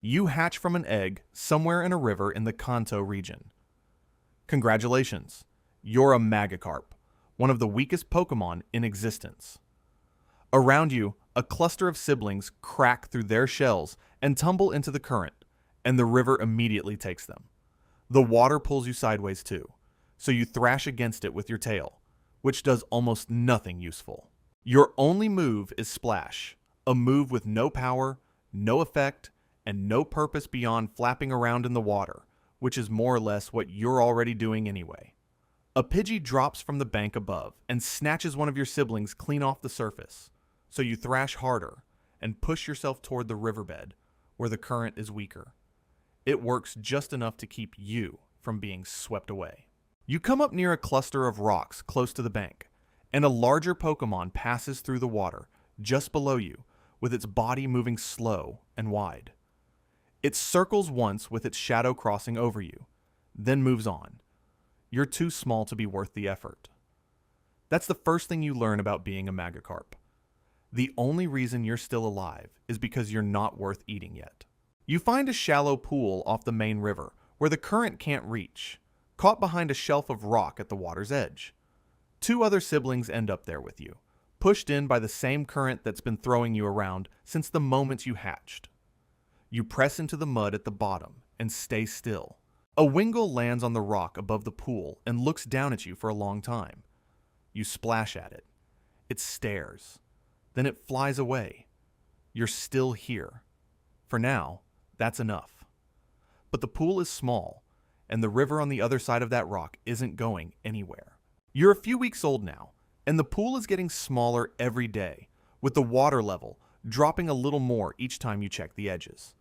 You hatch from an egg somewhere in a river in the Kanto region. Congratulations, you're a Magikarp, one of the weakest Pokémon in existence. Around you, a cluster of siblings crack through their shells and tumble into the current, and the river immediately takes them. The water pulls you sideways too, so you thrash against it with your tail, which does almost nothing useful. Your only move is Splash, a move with no power, no effect, and no purpose beyond flapping around in the water, which is more or less what you're already doing anyway. A Pidgey drops from the bank above and snatches one of your siblings clean off the surface, so you thrash harder and push yourself toward the riverbed, where the current is weaker. It works just enough to keep you from being swept away. You come up near a cluster of rocks close to the bank, and a larger Pokémon passes through the water just below you, with its body moving slow and wide. It circles once with its shadow crossing over you, then moves on. You're too small to be worth the effort. That's the first thing you learn about being a Magikarp. The only reason you're still alive is because you're not worth eating yet. You find a shallow pool off the main river where the current can't reach, caught behind a shelf of rock at the water's edge. Two other siblings end up there with you, pushed in by the same current that's been throwing you around since the moment you hatched. You press into the mud at the bottom and stay still. A Wingull lands on the rock above the pool and looks down at you for a long time. You splash at it. It stares. Then it flies away. You're still here. For now, that's enough. But the pool is small, and the river on the other side of that rock isn't going anywhere. You're a few weeks old now, and the pool is getting smaller every day, with the water level dropping a little more each time you check the edges.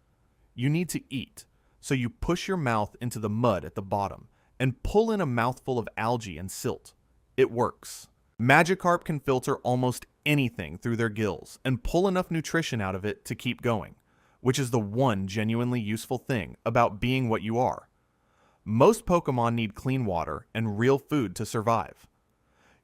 You need to eat, so you push your mouth into the mud at the bottom and pull in a mouthful of algae and silt. It works. Magikarp can filter almost anything through their gills and pull enough nutrition out of it to keep going, which is the one genuinely useful thing about being what you are. Most Pokémon need clean water and real food to survive.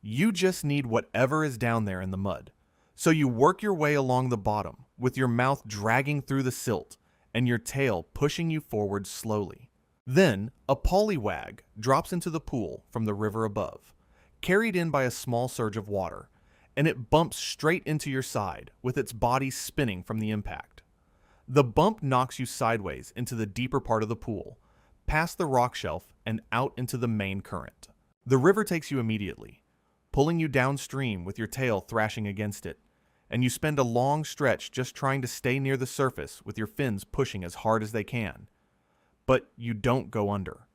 You just need whatever is down there in the mud. So you work your way along the bottom with your mouth dragging through the silt and your tail pushing you forward slowly. Then, a Poliwag drops into the pool from the river above, carried in by a small surge of water, and it bumps straight into your side with its body spinning from the impact. The bump knocks you sideways into the deeper part of the pool, past the rock shelf and out into the main current. The river takes you immediately, pulling you downstream with your tail thrashing against it, and you spend a long stretch just trying to stay near the surface with your fins pushing as hard as they can. But you don't go under.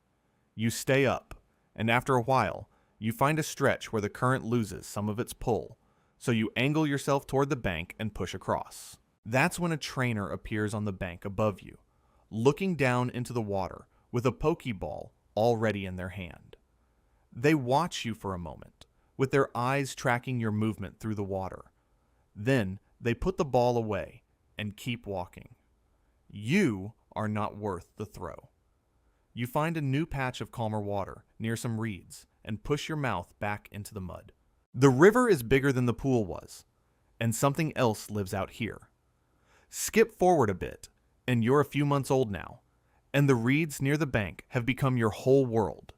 You stay up, and after a while, you find a stretch where the current loses some of its pull, so you angle yourself toward the bank and push across. That's when a trainer appears on the bank above you, looking down into the water with a Pokeball already in their hand. They watch you for a moment, with their eyes tracking your movement through the water. Then they put the ball away and keep walking. You are not worth the throw. You find a new patch of calmer water near some reeds and push your mouth back into the mud. The river is bigger than the pool was, and something else lives out here. Skip forward a bit, and you're a few months old now, and the reeds near the bank have become your whole world.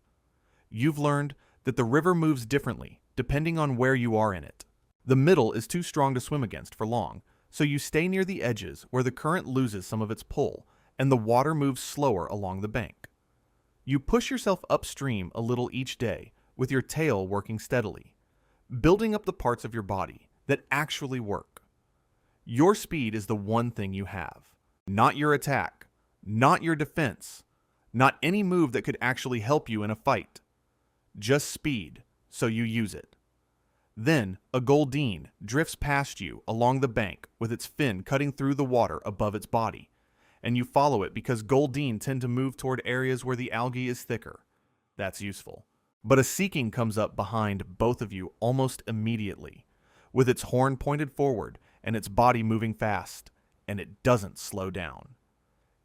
You've learned that the river moves differently depending on where you are in it. The middle is too strong to swim against for long, so you stay near the edges where the current loses some of its pull and the water moves slower along the bank. You push yourself upstream a little each day with your tail working steadily, building up the parts of your body that actually work. Your speed is the one thing you have, not your attack, not your defense, not any move that could actually help you in a fight. Just speed, so you use it. Then, a Goldeen drifts past you along the bank with its fin cutting through the water above its body, and you follow it because Goldeen tend to move toward areas where the algae is thicker. That's useful. But a Seeking comes up behind both of you almost immediately, with its horn pointed forward and its body moving fast, and it doesn't slow down.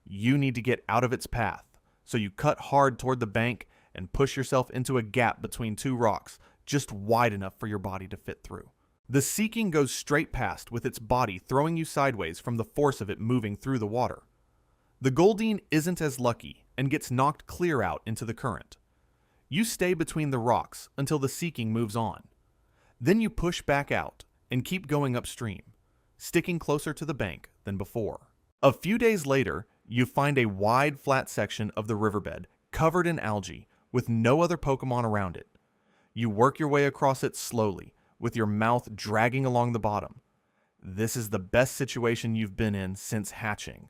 You need to get out of its path, so you cut hard toward the bank and push yourself into a gap between two rocks just wide enough for your body to fit through. The Seeking goes straight past with its body throwing you sideways from the force of it moving through the water. The Goldeen isn't as lucky and gets knocked clear out into the current. You stay between the rocks until the seeking moves on. Then you push back out and keep going upstream, sticking closer to the bank than before. A few days later, you find a wide, flat section of the riverbed covered in algae with no other Pokémon around it. You work your way across it slowly, with your mouth dragging along the bottom. This is the best situation you've been in since hatching.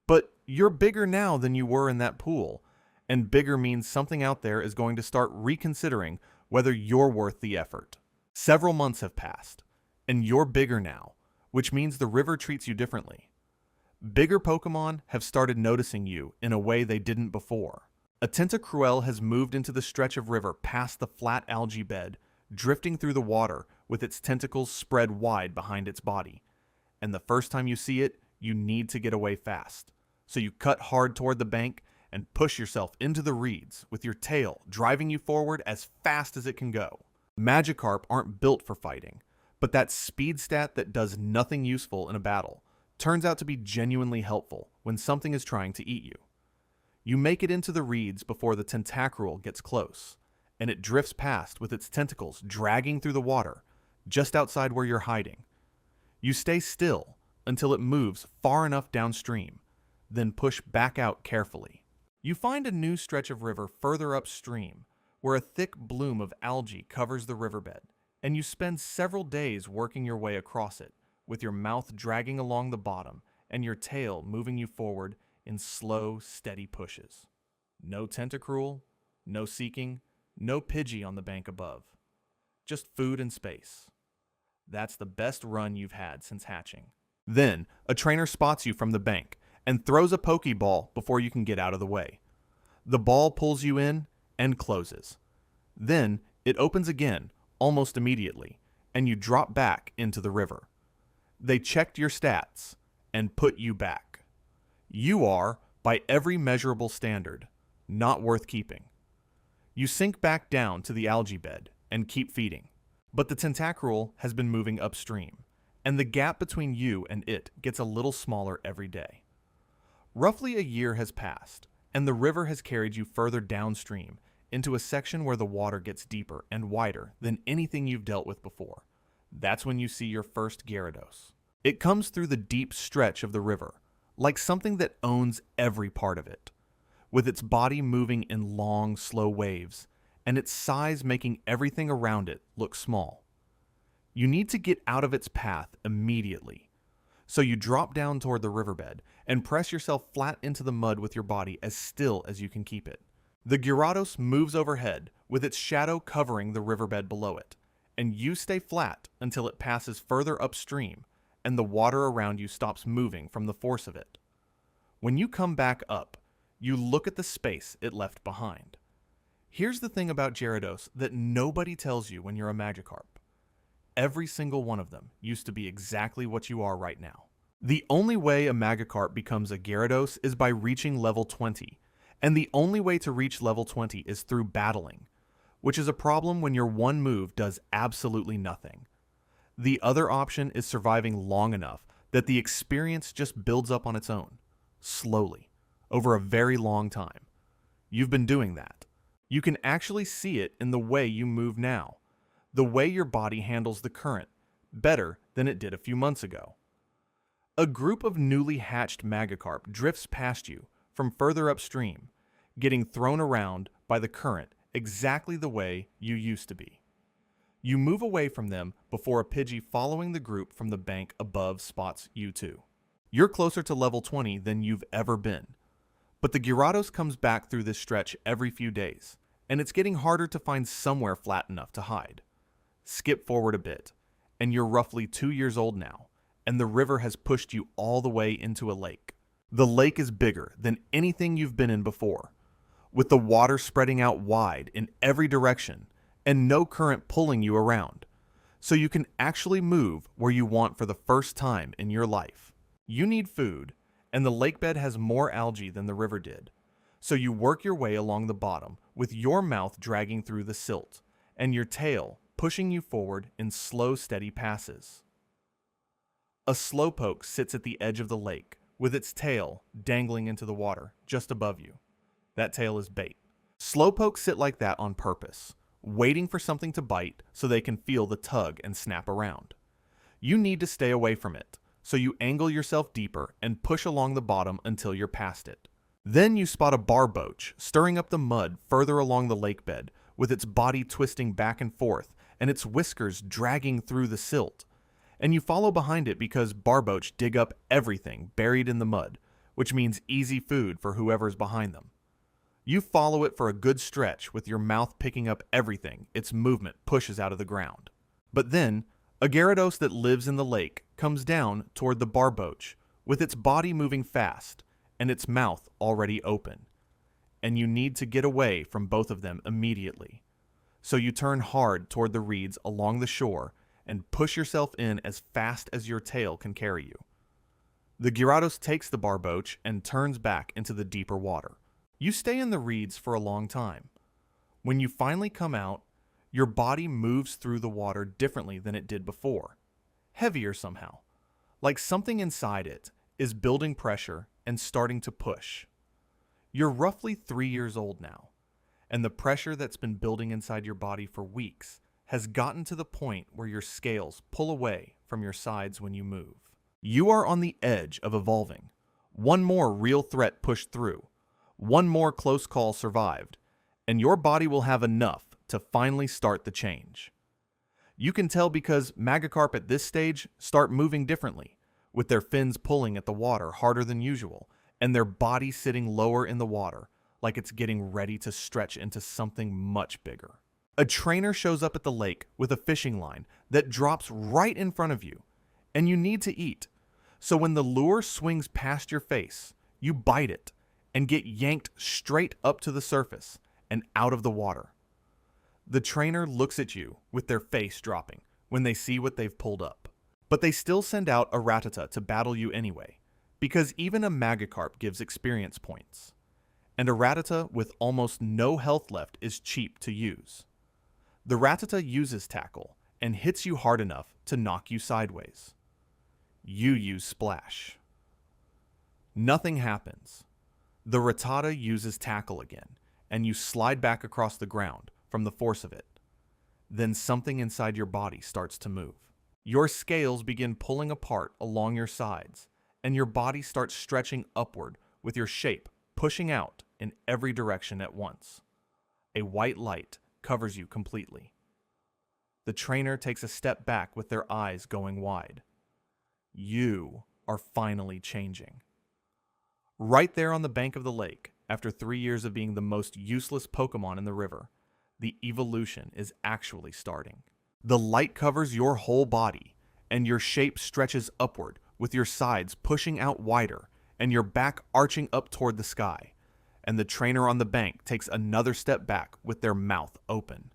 But you're bigger now than you were in that pool, and bigger means something out there is going to start reconsidering whether you're worth the effort. Several months have passed, and you're bigger now, which means the river treats you differently. Bigger Pokémon have started noticing you in a way they didn't before. A Tentacruel has moved into the stretch of river past the flat algae bed, drifting through the water with its tentacles spread wide behind its body. And the first time you see it, you need to get away fast. So you cut hard toward the bank and push yourself into the reeds with your tail driving you forward as fast as it can go. Magikarp aren't built for fighting, but that speed stat that does nothing useful in a battle turns out to be genuinely helpful when something is trying to eat you. You make it into the reeds before the Tentacruel gets close, and it drifts past with its tentacles dragging through the water just outside where you're hiding. You stay still until it moves far enough downstream, then push back out carefully. You find a new stretch of river further upstream where a thick bloom of algae covers the riverbed, and you spend several days working your way across it, with your mouth dragging along the bottom and your tail moving you forward in slow, steady pushes. No Tentacruel, no seeking, no Pidgey on the bank above. Just food and space. That's the best run you've had since hatching. Then, a trainer spots you from the bank and throws a Pokeball before you can get out of the way. The ball pulls you in and closes. Then, it opens again, almost immediately, and you drop back into the river. They checked your stats and put you back. You are, by every measurable standard, not worth keeping. You sink back down to the algae bed and keep feeding. But the Tentacruel has been moving upstream, and the gap between you and it gets a little smaller every day. Roughly a year has passed, and the river has carried you further downstream into a section where the water gets deeper and wider than anything you've dealt with before. That's when you see your first Gyarados. It comes through the deep stretch of the river, like something that owns every part of it, with its body moving in long, slow waves, and its size making everything around it look small. You need to get out of its path immediately, so you drop down toward the riverbed and press yourself flat into the mud with your body as still as you can keep it. The Gyarados moves overhead with its shadow covering the riverbed below it, and you stay flat until it passes further upstream and the water around you stops moving from the force of it. When you come back up, you look at the space it left behind. Here's the thing about Gyarados that nobody tells you when you're a Magikarp. Every single one of them used to be exactly what you are right now. The only way a Magikarp becomes a Gyarados is by reaching level 20, and the only way to reach level 20 is through battling, which is a problem when your one move does absolutely nothing. The other option is surviving long enough that the experience just builds up on its own, slowly, over a very long time. You've been doing that. You can actually see it in the way you move now, the way your body handles the current, better than it did a few months ago. A group of newly hatched Magikarp drifts past you from further upstream, getting thrown around by the current exactly the way you used to be. You move away from them before a Pidgey following the group from the bank above spots you too. You're closer to level 20 than you've ever been, but the Gyarados comes back through this stretch every few days, and it's getting harder to find somewhere flat enough to hide. Skip forward a bit, and you're roughly 2 years old now, and the river has pushed you all the way into a lake. The lake is bigger than anything you've been in before, with the water spreading out wide in every direction and no current pulling you around, so you can actually move where you want for the first time in your life. You need food, and the lake bed has more algae than the river did, so you work your way along the bottom with your mouth dragging through the silt and your tail pushing you forward in slow, steady passes. A slowpoke sits at the edge of the lake with its tail dangling into the water just above you. That tail is bait. Slowpokes sit like that on purpose, waiting for something to bite so they can feel the tug and snap around. You need to stay away from it, so you angle yourself deeper and push along the bottom until you're past it. Then you spot a barboach stirring up the mud further along the lake bed, with its body twisting back and forth and its whiskers dragging through the silt. And you follow behind it because barboach dig up everything buried in the mud, which means easy food for whoever's behind them. You follow it for a good stretch with your mouth picking up everything its movement pushes out of the ground. But then, a Gyarados that lives in the lake comes down toward the barboach, with its body moving fast and its mouth already open. And you need to get away from both of them immediately. So you turn hard toward the reeds along the shore and push yourself in as fast as your tail can carry you. The Gyarados takes the barboach and turns back into the deeper water. You stay in the reeds for a long time. When you finally come out, your body moves through the water differently than it did before. Heavier somehow. Like something inside it is building pressure and starting to push. You're roughly 3 years old now, and the pressure that's been building inside your body for weeks has gotten to the point where your scales pull away from your sides when you move. You are on the edge of evolving. One more real threat pushed through. One more close call survived, and your body will have enough to finally start the change. You can tell because Magikarp at this stage start moving differently, with their fins pulling at the water harder than usual, and their body sitting lower in the water, like it's getting ready to stretch into something much bigger. A trainer shows up at the lake with a fishing line that drops right in front of you, and you need to eat. So when the lure swings past your face, you bite it and get yanked straight up to the surface and out of the water. The trainer looks at you with their face dropping when they see what they've pulled up. But they still send out a Rattata to battle you anyway, because even a Magikarp gives experience points. And a Rattata with almost no health left is cheap to use. The Rattata uses Tackle and hits you hard enough to knock you sideways. You use Splash. Nothing happens. The Rattata uses Tackle again, and you slide back across the ground from the force of it. Then something inside your body starts to move. Your scales begin pulling apart along your sides, and your body starts stretching upward with your shape pushing out in every direction at once. A white light covers you completely. The trainer takes a step back with their eyes going wide. You are finally changing. Right there on the bank of the lake, after 3 years of being the most useless Pokémon in the river, the evolution is actually starting. The light covers your whole body, and your shape stretches upward with your sides pushing out wider and your back arching up toward the sky, and the trainer on the bank takes another step back with their mouth open.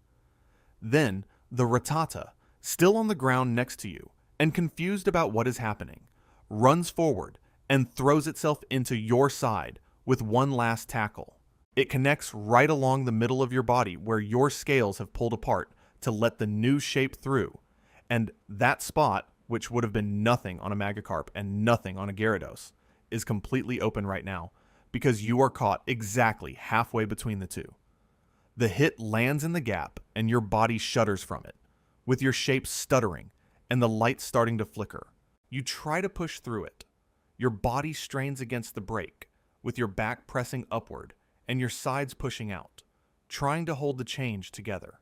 Then, the Rattata, still on the ground next to you and confused about what is happening, runs forward and throws itself into your side with one last tackle. It connects right along the middle of your body where your scales have pulled apart to let the new shape through, and that spot, which would have been nothing on a Magikarp and nothing on a Gyarados, is completely open right now because you are caught exactly halfway between the two. The hit lands in the gap and your body shudders from it, with your shape stuttering and the light starting to flicker. You try to push through it. Your body strains against the brake, with your back pressing upward and your sides pushing out, trying to hold the change together.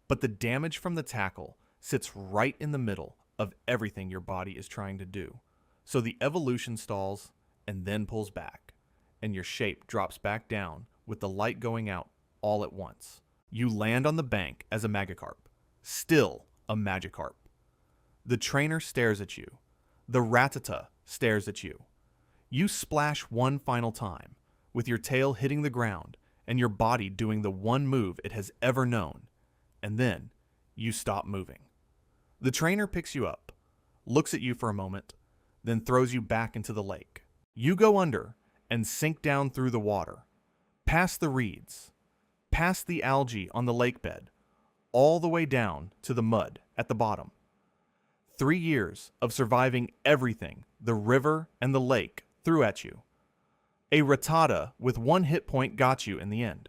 But the damage from the tackle sits right in the middle of everything your body is trying to do. So the evolution stalls and then pulls back, and your shape drops back down with the light going out all at once. You land on the bank as a Magikarp, still a Magikarp. The trainer stares at you. The Rattata stares at you. You splash one final time, with your tail hitting the ground and your body doing the one move it has ever known, and then you stop moving. The trainer picks you up, looks at you for a moment, then throws you back into the lake. You go under and sink down through the water, past the reeds, past the algae on the lake bed, all the way down to the mud at the bottom. 3 years of surviving everything the river and the lake threw at you. A Rattata with 1 hit point got you in the end.